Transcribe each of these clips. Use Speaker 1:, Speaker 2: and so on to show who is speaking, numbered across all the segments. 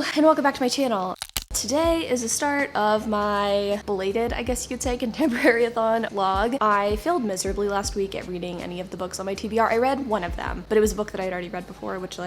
Speaker 1: Hello and welcome back to my channel. Today is the start of my belated, I guess you could say, contemporaryathon vlog. I failed miserably last week at reading any of the books on my TBR. I read one of them, but it was a book that I had already read before, which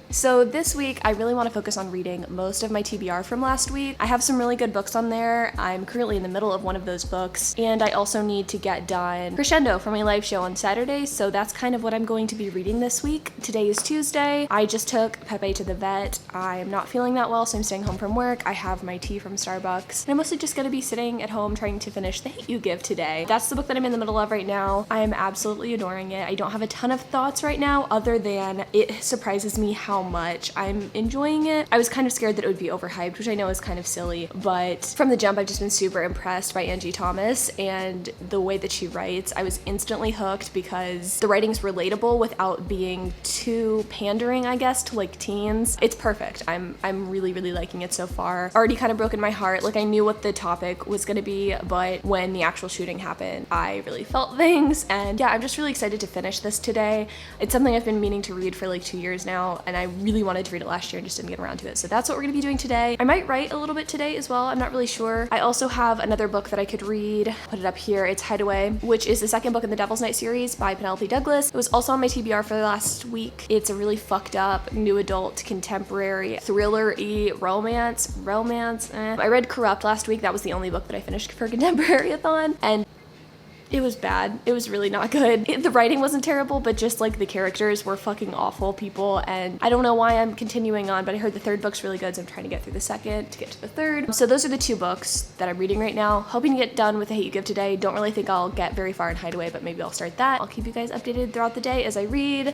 Speaker 1: So this week, I really want to focus on reading most of my TBR from last week. I have some really good books on there. I'm currently in the middle of one of those books, and I also need to get done Crescendo for my live show on Saturday, so that's kind of what I'm going to be reading this week. Today is Tuesday. I just took Pepe to the vet. I'm not feeling that well, so I'm staying home from work. I have my tea from Starbucks, and I'm mostly just going to be sitting at home trying to finish The Hate U Give today. That's the book that I'm in the middle of right now. I am absolutely adoring it. I don't have a ton of thoughts right now, other than it surprises me how much I'm enjoying it. I was kind of scared that it would be overhyped, which I know is kind of silly, but from the jump I've just been super impressed by Angie Thomas and the way that she writes. I was instantly hooked because the writing's relatable without being too pandering, I guess, to like teens. It's perfect. I'm really liking it so far. Already kind of broken my heart. Like, I knew what the topic was gonna be, but when the actual shooting happened, I really felt things, and yeah, I'm just really excited to finish this today. It's something I've been meaning to read for like 2 years now, and I really wanted to read it last year and just didn't get around to it. So that's what we're gonna be doing today. I might write a little bit today as well. I'm not really sure. I also have another book that I could read. Put it up here. It's Hideaway, which is the second book in the Devil's Night series by Penelope Douglas. It was also on my TBR for the last week. It's a really fucked up new adult contemporary thriller-y romance. I read Corrupt last week. That was the only book that I finished for contemporaryathon, and it was bad. It was really not good. The writing wasn't terrible, but just like the characters were fucking awful people, and I don't know why I'm continuing on, but I heard the third book's really good, so I'm trying to get through the second to get to the third. So those are the two books that I'm reading right now. Hoping to get done with The Hate U Give today. Don't really think I'll get very far in Hideaway, but maybe I'll start that. I'll keep you guys updated throughout the day as I read.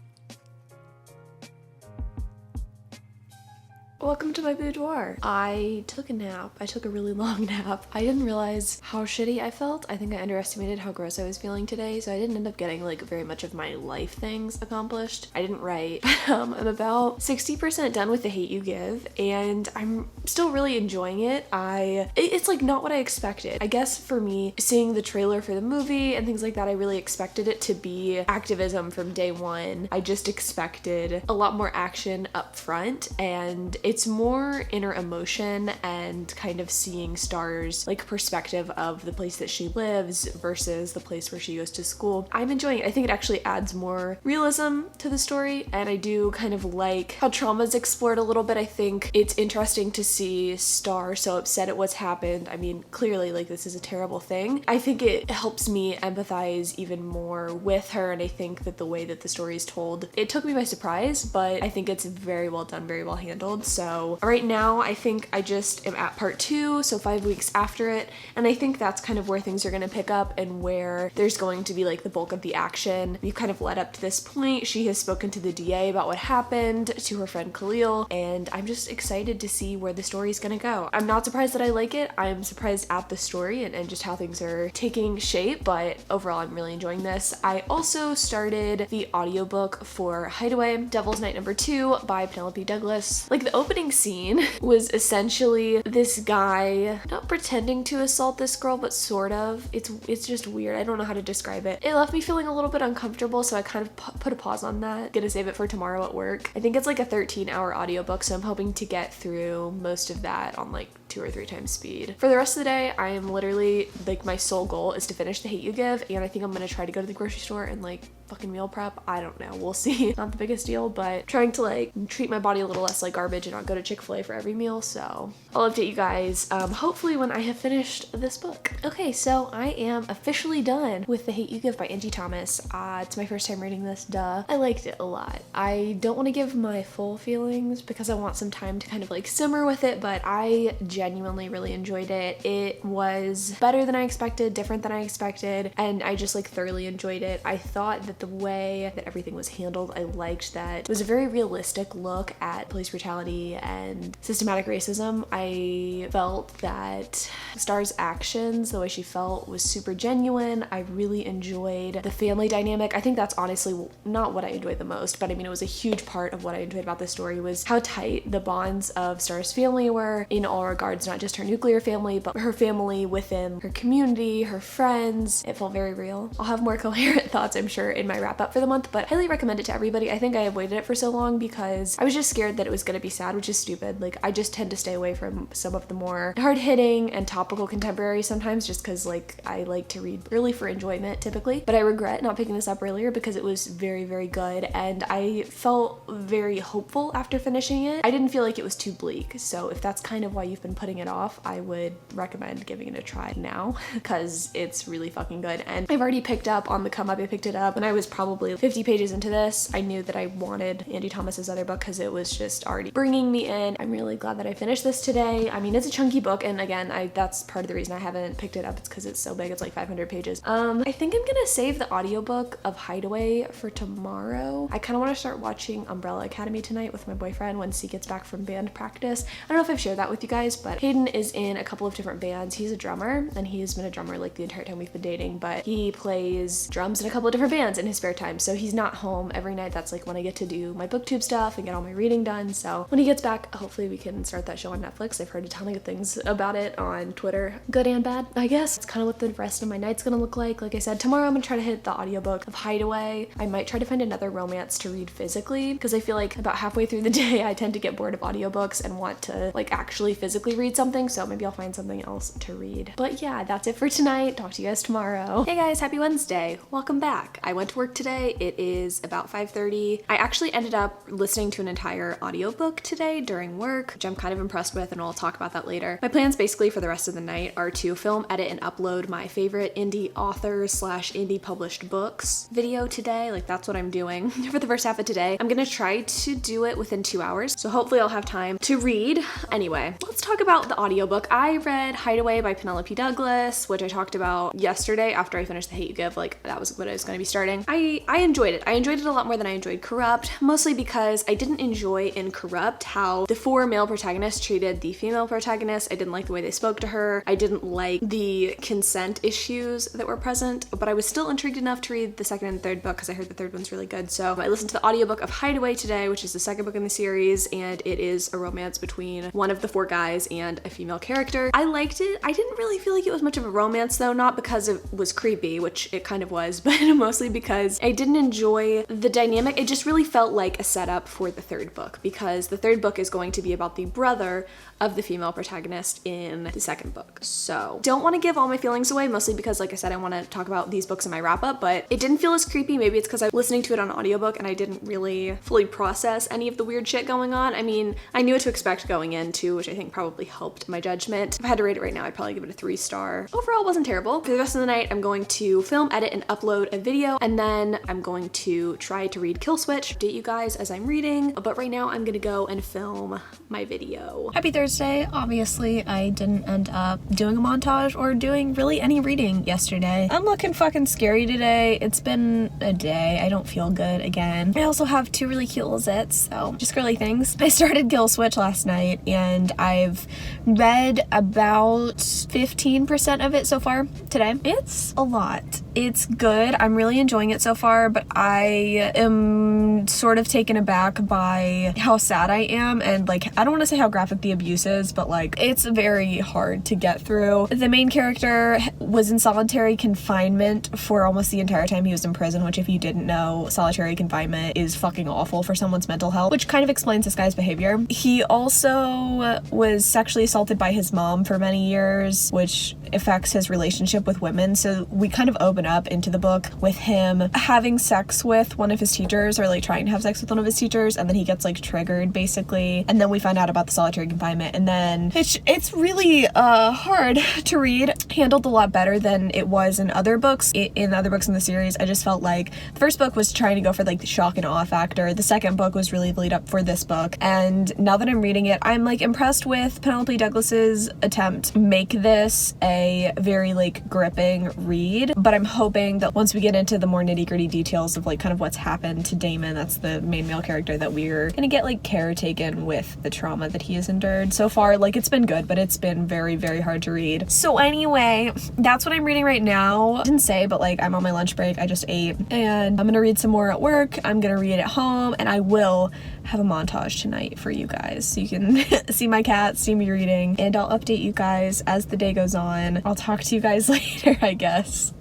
Speaker 1: Welcome to my boudoir. I took a nap. I took a really long nap. I didn't realize how shitty I felt. I think I underestimated how gross I was feeling today, so I didn't end up getting like very much of my life things accomplished. I didn't write. I'm about 60% done with The Hate U Give, and I'm still really enjoying it. It's like not what I expected. I guess for me, seeing the trailer for the movie and things like that, I really expected it to be activism from day one. I just expected a lot more action up front, and it's more inner emotion and kind of seeing Star's like perspective of the place that she lives versus the place where she goes to school. I'm enjoying it. I think it actually adds more realism to the story, and I do kind of like how trauma's explored a little bit. I think it's interesting to see Star so upset at what's happened. I mean, clearly like this is a terrible thing. I think it helps me empathize even more with her, and I think that the way that the story is told, it took me by surprise, but I think it's very well done, very well handled. So right now I think I just am at part 2, so 5 weeks after it, and I think that's kind of where things are gonna pick up and where there's going to be like the bulk of the action. We've kind of led up to this point. She has spoken to the DA about what happened to her friend Khalil, and I'm just excited to see where the story's gonna go. I'm not surprised that I like it. I'm surprised at the story and just how things are taking shape, but overall I'm really enjoying this. I also started the audiobook for Hideaway, Devil's Night #2 by Penelope Douglas. Like, the opening scene was essentially this guy not pretending to assault this girl, but sort of. It's just weird. I don't know how to describe it. It left me feeling a little bit uncomfortable, so I kind of put a pause on that. Gonna save it for tomorrow at work. I think it's like a 13-hour audiobook, so I'm hoping to get through most of that on like 2 or 3 times speed. For the rest of the day, I am literally like, my sole goal is to finish The Hate U Give, and I think I'm gonna try to go to the grocery store and like fucking meal prep. I don't know, we'll see. Not the biggest deal, but trying to like treat my body a little less like garbage and not go to Chick-fil-A for every meal. So I'll update you guys hopefully when I have finished this book. Okay, so I am officially done with The Hate U Give by Angie Thomas. It's my first time reading this, duh. I liked it a lot. I don't want to give my full feelings because I want some time to kind of like simmer with it, but I genuinely really enjoyed it. It was better than I expected, different than I expected, and I just like thoroughly enjoyed it. I thought that the way that everything was handled, I liked that it was a very realistic look at police brutality and systematic racism. I felt that Star's actions, the way she felt, was super genuine. I really enjoyed the family dynamic. I think that's honestly not what I enjoyed the most, but I mean, it was a huge part of what I enjoyed about this story was how tight the bonds of Star's family were in all regards, not just her nuclear family, but her family within her community, her friends. It felt very real. I'll have more coherent thoughts, I'm sure, in my wrap up for the month, but highly recommend it to everybody. I think I avoided it for so long because I was just scared that it was gonna be sad, which is stupid. Like, I just tend to stay away from some of the more hard-hitting and topical contemporary sometimes, just because like I like to read really for enjoyment typically. But I regret not picking this up earlier because it was very, very good, and I felt very hopeful after finishing it. I didn't feel like it was too bleak, so if that's kind of why you've been putting it off, I would recommend giving it a try now because it's really fucking good. And I've already picked up on the come up. I picked it up when I was probably 50 pages into this. I knew that I wanted Andy Thomas's other book because it was just already bringing me in. I'm really glad that I finished this today. I mean, it's a chunky book, and again, that's part of the reason I haven't picked it up. It's because it's so big. It's like 500 pages. I think I'm gonna save the audiobook of Hideaway for tomorrow. I kind of want to start watching Umbrella Academy tonight with my boyfriend once he gets back from band practice. I don't know if I've shared that with you guys, but Hayden is in a couple of different bands. He's a drummer, and he's been a drummer like the entire time we've been dating, but he plays drums in a couple of different bands in his spare time, so he's not home every night. That's like when I get to do my booktube stuff and get all my reading done. So when he gets back, hopefully we can start that show on Netflix. I've heard a ton of good things about it on Twitter, good and bad, I guess. It's kind of what the rest of my night's gonna look like. Like I said, tomorrow I'm gonna try to hit the audiobook of Hideaway. I might try to find another romance to read physically, because I feel like about halfway through the day I tend to get bored of audiobooks and want to like actually physically read something, so maybe I'll find something else to read. But yeah, that's it for tonight. Talk to you guys tomorrow. Hey guys, happy Wednesday. Welcome back. I went to work today. It is about 5:30. I actually ended up listening to an entire audiobook today during work, which I'm kind of impressed with, and I'll talk about that later. My plans basically for the rest of the night are to film, edit, and upload my favorite indie authors / indie published books video today. Like, that's what I'm doing for the first half of today. I'm gonna try to do it within 2 hours, so hopefully I'll have time to read. Anyway, let's talk about the audiobook. I read Hideaway by Penelope Douglas, which I talked about yesterday after I finished The Hate You Give. Like, that was what I was gonna be starting. I enjoyed it. I enjoyed it a lot more than I enjoyed Corrupt, mostly because I didn't enjoy in Corrupt how the 4 male protagonists treated the female protagonist. I didn't like the way they spoke to her. I didn't like the consent issues that were present, but I was still intrigued enough to read the second and third book because I heard the third one's really good. So I listened to the audiobook of Hideaway today, which is the second book in the series, and it is a romance between one of the 4 guys and a female character. I liked it. I didn't really feel like it was much of a romance though, not because it was creepy, which it kind of was, but mostly because I didn't enjoy the dynamic. It just really felt like a setup for the third book, because the third book is going to be about the brother of the female protagonist in the second book. So don't want to give all my feelings away, mostly because, like I said, I want to talk about these books in my wrap up, but it didn't feel as creepy. Maybe it's because I was listening to it on audiobook and I didn't really fully process any of the weird shit going on. I mean, I knew what to expect going in too, which I think probably helped my judgment. If I had to rate it right now, I'd probably give it a 3-star. Overall, it wasn't terrible. For the rest of the night, I'm going to film, edit, and upload a video, and then I'm going to try to read Killswitch, update you guys as I'm reading, but right now I'm gonna go and film my video. Happy Thursday. Obviously, I didn't end up doing a montage or doing really any reading yesterday. I'm looking fucking scary today. It's been a day. I don't feel good again. I also have 2 really cute little zits, so just girly things. I started Killswitch last night, and I've read about 15% of it so far today. It's a lot. It's good. I'm really enjoying it so far, but I am sort of taken aback by how sad I am, and like, I don't want to say how graphic the abuse is, but like, it's very hard to get through. The main character was in solitary confinement for almost the entire time he was in prison, which, if you didn't know, solitary confinement is fucking awful for someone's mental health, which kind of explains this guy's behavior. He also was sexually assaulted by his mom for many years, which affects his relationship with women. So we kind of open up into the book with him having sex with one of his teachers, or like trying to have sex with one of his teachers, and then he gets like triggered basically, and then we find out about the solitary confinement, and then it's really hard to read. Handled a lot better than it was in other books. In other books in the series, I just felt like the first book was trying to go for like the shock and awe factor. The second book was really the lead up for this book, and now that I'm reading it, I'm like impressed with Penelope Douglas's attempt to make this a very like gripping read, but I'm hoping that once we get into the more nitty-gritty details of like kind of what's happened to Damon, that's the main male character, that we're gonna get like care taken with the trauma that he has endured. So far, like, it's been good, but it's been very, very hard to read. So anyway, that's what I'm reading right now. I didn't say, but like, I'm on my lunch break. I just ate, and I'm gonna read some more at work. I'm gonna read at home, and I will have a montage tonight for you guys, so you can see my cat, see me reading, and I'll update you guys as the day goes on. I'll talk to you guys later, I guess.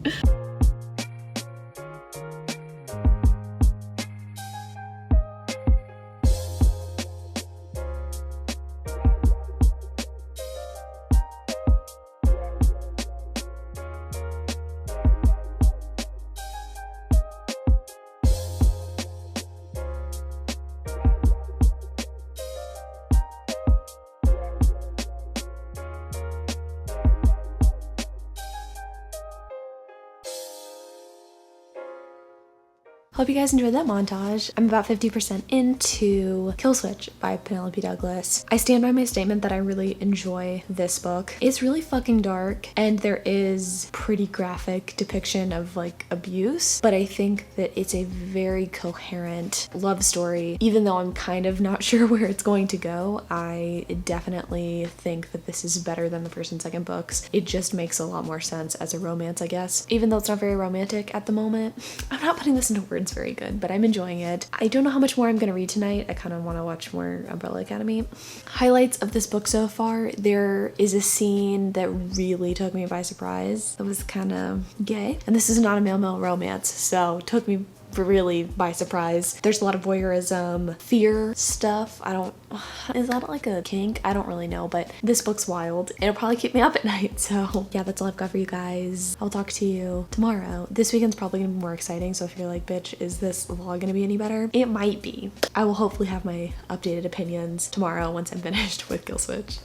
Speaker 1: Hope you guys enjoyed that montage. I'm about 50% into Killswitch by Penelope Douglas. I stand by my statement that I really enjoy this book. It's really fucking dark and there is pretty graphic depiction of like abuse, but I think that it's a very coherent love story. Even though I'm kind of not sure where it's going to go, I definitely think that this is better than the first and second books. It just makes a lot more sense as a romance, I guess. Even though it's not very romantic at the moment. I'm not putting this into words very good, but I'm enjoying it. I don't know how much more I'm gonna read tonight. I kind of want to watch more Umbrella Academy. Highlights of this book so far, there is a scene that really took me by surprise. It was kind of gay. And this is not a male-male romance, so it took me really by surprise. There's a lot of voyeurism, fear stuff. Is that like a kink? I don't really know, but this book's wild. It'll probably keep me up at night. So yeah, that's all I've got for you guys. I'll talk to you tomorrow. This weekend's probably gonna be more exciting. So if you're like, bitch, is this vlog gonna be any better? It might be. I will hopefully have my updated opinions tomorrow once I'm finished with Killswitch.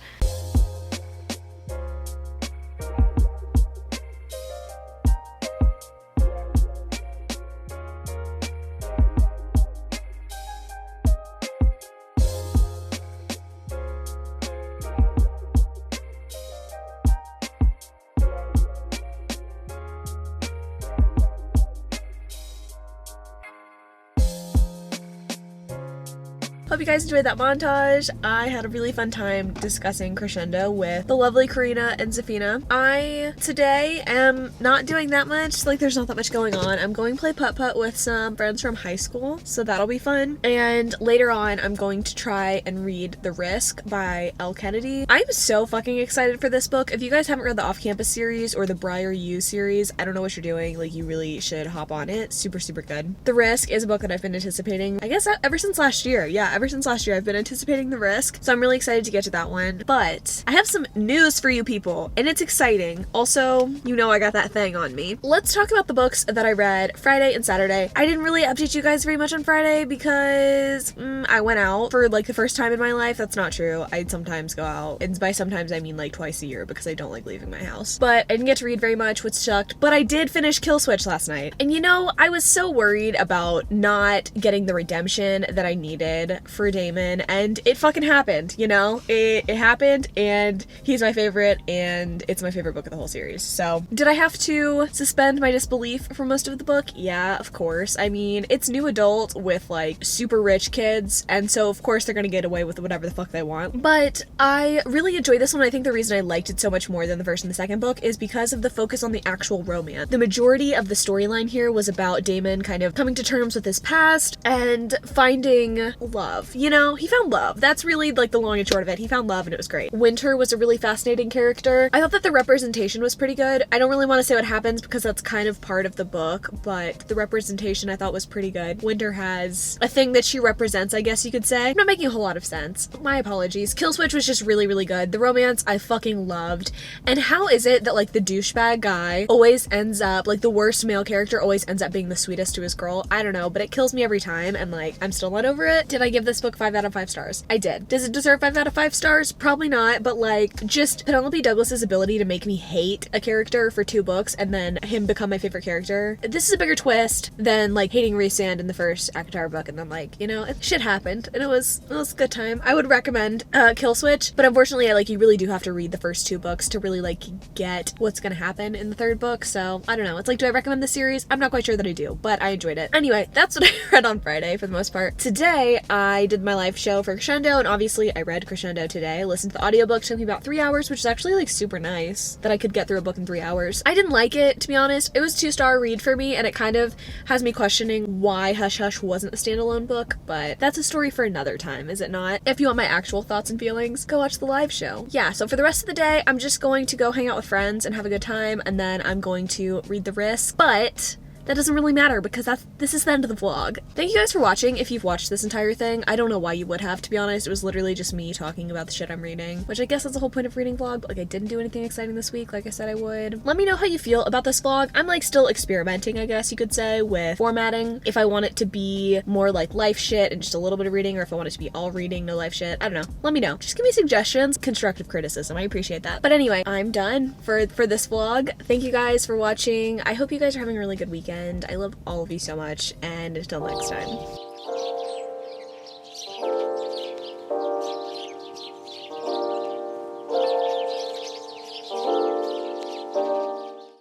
Speaker 1: Hope you guys enjoyed that montage. I had a really fun time discussing Crescendo with the lovely Karina and Zafina. I today am not doing that much, like there's not that much going on. I'm going to play putt-putt with some friends from high school, so that'll be fun. And later on, I'm going to try and read The Risk by Elle Kennedy. I'm so fucking excited for this book. If you guys haven't read the Off-Campus series or the Briar U series, I don't know what you're doing. Like, you really should hop on it. Super, super good. The Risk is a book that I've been anticipating, I guess, ever since last year. Yeah, ever since last year I've been anticipating The Risk, so I'm really excited to get to that one. But I have some news for you people, and it's exciting. Also, you know I got that thing on me. Let's talk about the books that I read Friday and Saturday. I didn't really update you guys very much on Friday because I went out for like the first time in my life. That's not true. I'd sometimes go out, and by sometimes I mean like twice a year because I don't like leaving my house. But I didn't get to read very much, which sucked. But I did finish Killswitch last night. And you know, I was so worried about not getting the redemption that I needed for Damon, and it fucking happened, you know? It happened, and he's my favorite, and it's my favorite book of the whole series. So, did I have to suspend my disbelief for most of the book? Yeah, of course. I mean, it's new adult with, like, super rich kids, and so, of course, they're gonna get away with whatever the fuck they want. But I really enjoyed this one. I think the reason I liked it so much more than the first and the second book is because of the focus on the actual romance. The majority of the storyline here was about Damon kind of coming to terms with his past and finding love, you know? He found love. That's really like the long and short of it. He found love and it was great. Winter was a really fascinating character. I thought that the representation was pretty good. I don't really want to say what happens because that's kind of part of the book, but the representation I thought was pretty good. Winter has a thing that she represents, I guess you could say. I'm not making a whole lot of sense. My apologies. Killswitch was just really, really good. The romance I fucking loved. And how is it that like the douchebag guy always ends up, like the worst male character always ends up being the sweetest to his girl? I don't know, but it kills me every time and like I'm still not over it. Did I give this book 5 out of 5 stars? I did. Does it deserve 5 out of 5 stars? Probably not, but like just Penelope Douglas's ability to make me hate a character for 2 books and then him become my favorite character. This is a bigger twist than like hating Rhysand in the first Akatar book, and then like, you know, shit happened and it was a good time. I would recommend Killswitch, but unfortunately you really do have to read the first 2 books to really like get what's gonna happen in the 3rd book. So I don't know. It's like, do I recommend the series? I'm not quite sure that I do, but I enjoyed it. Anyway, that's what I read on Friday for the most part. Today I did my live show for Crescendo, and obviously I read Crescendo today. I listened to the audiobook. It took me about 3 hours, which is actually like super nice that I could get through a book in 3 hours. I didn't like it, to be honest. It was 2-star read for me, and it kind of has me questioning why Hush Hush wasn't a standalone book, but that's a story for another time, is it not? If you want my actual thoughts and feelings, go watch the live show. Yeah, so for the rest of the day, I'm just going to go hang out with friends and have a good time, and then I'm going to read The Risk, but that doesn't really matter because this is the end of the vlog. Thank you guys for watching if you've watched this entire thing. I don't know why you would have, to be honest. It was literally just me talking about the shit I'm reading, which I guess that's the whole point of reading vlog, but like I didn't do anything exciting this week like I said I would. Let me know how you feel about this vlog. I'm like still experimenting, I guess you could say, with formatting. If I want it to be more like life shit and just a little bit of reading, or if I want it to be all reading, no life shit. I don't know. Let me know. Just give me suggestions, constructive criticism. I appreciate that. But anyway, I'm done for this vlog. Thank you guys for watching. I hope you guys are having a really good weekend.
Speaker 2: weekend. I love all of you so much, and until next time.